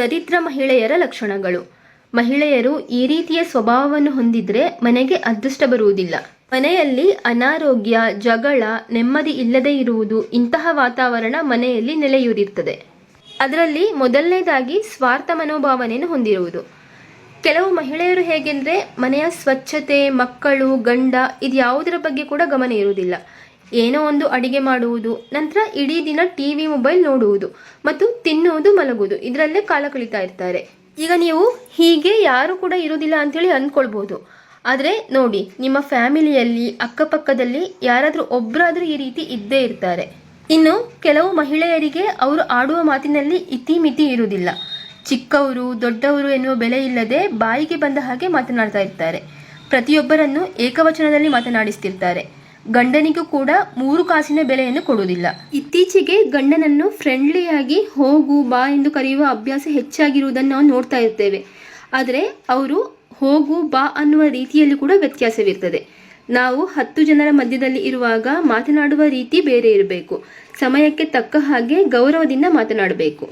ದರಿದ್ರ ಮಹಿಳೆಯರ ಲಕ್ಷಣಗಳು. ಮಹಿಳೆಯರು ಈ ರೀತಿಯ ಸ್ವಭಾವವನ್ನು ಹೊಂದಿದ್ರೆ ಮನೆಗೆ ಅದೃಷ್ಟ ಬರುವುದಿಲ್ಲ. ಮನೆಯಲ್ಲಿ ಅನಾರೋಗ್ಯ, ಜಗಳ, ನೆಮ್ಮದಿ ಇಲ್ಲದೆ ಇರುವುದು, ಇಂತಹ ವಾತಾವರಣ ಮನೆಯಲ್ಲಿ ನೆಲೆಯೂರಿರ್ತದೆ. ಅದರಲ್ಲಿ ಮೊದಲನೇದಾಗಿ ಸ್ವಾರ್ಥ ಮನೋಭಾವನೆಯನ್ನು ಹೊಂದಿರುವುದು. ಕೆಲವು ಮಹಿಳೆಯರು ಹೇಗೆಂದರೆ ಮನೆಯ ಸ್ವಚ್ಛತೆ, ಮಕ್ಕಳು, ಗಂಡ ಇದ್ಯಾವುದರ ಬಗ್ಗೆ ಕೂಡ ಗಮನ ಇರುವುದಿಲ್ಲ. ಏನೋ ಒಂದು ಅಡಿಗೆ ಮಾಡುವುದು, ನಂತರ ಇಡೀ ದಿನ ಟಿವಿ, ಮೊಬೈಲ್ ನೋಡುವುದು ಮತ್ತು ತಿನ್ನುವುದು, ಮಲಗುವುದು, ಇದರಲ್ಲೇ ಕಾಲ ಕಳೀತಾ ಇರ್ತಾರೆ. ಈಗ ನೀವು ಹೀಗೆ ಯಾರು ಕೂಡ ಇರುವುದಿಲ್ಲ ಅಂತೇಳಿ ಅಂದ್ಕೊಳ್ಬೋದು. ಆದರೆ ನೋಡಿ, ನಿಮ್ಮ ಫ್ಯಾಮಿಲಿಯಲ್ಲಿ ಅಕ್ಕಪಕ್ಕದಲ್ಲಿ ಯಾರಾದರೂ ಒಬ್ಬರಾದರೂ ಈ ರೀತಿ ಇದ್ದೇ ಇರ್ತಾರೆ. ಇನ್ನು ಕೆಲವು ಮಹಿಳೆಯರಿಗೆ ಅವರು ಆಡುವ ಮಾತಿನಲ್ಲಿ ಇತಿಮಿತಿ ಇರುವುದಿಲ್ಲ. ಚಿಕ್ಕವರು, ದೊಡ್ಡವರು ಎನ್ನುವ ಬೆಲೆ ಇಲ್ಲದೆ ಬಾಯಿಗೆ ಬಂದ ಹಾಗೆ ಮಾತನಾಡ್ತಾ ಇರ್ತಾರೆ. ಪ್ರತಿಯೊಬ್ಬರನ್ನು ಏಕವಚನದಲ್ಲಿ ಮಾತನಾಡಿಸ್ತಿರ್ತಾರೆ. ಗಂಡನಿಗೂ ಕೂಡ 3 ಕಾಸಿನ ಬೆಲೆಯನ್ನು ಕೊಡುವುದಿಲ್ಲ. ಇತ್ತೀಚೆಗೆ ಗಂಡನನ್ನು ಫ್ರೆಂಡ್ಲಿಯಾಗಿ ಹೋಗು ಬಾ ಎಂದು ಕರೆಯುವ ಅಭ್ಯಾಸ ಹೆಚ್ಚಾಗಿರುವುದನ್ನು ನಾವು ನೋಡ್ತಾ ಇರ್ತೇವೆ. ಆದರೆ ಅವರು ಹೋಗು ಬಾ ಅನ್ನುವ ರೀತಿಯಲ್ಲಿ ಕೂಡ ವ್ಯತ್ಯಾಸವಿರ್ತದೆ. ನಾವು 10 ಜನರ ಮಧ್ಯದಲ್ಲಿ ಇರುವಾಗ ಮಾತನಾಡುವ ರೀತಿ ಬೇರೆ ಇರಬೇಕು. ಸಮಯಕ್ಕೆ ತಕ್ಕ ಹಾಗೆ ಗೌರವದಿಂದ ಮಾತನಾಡಬೇಕು.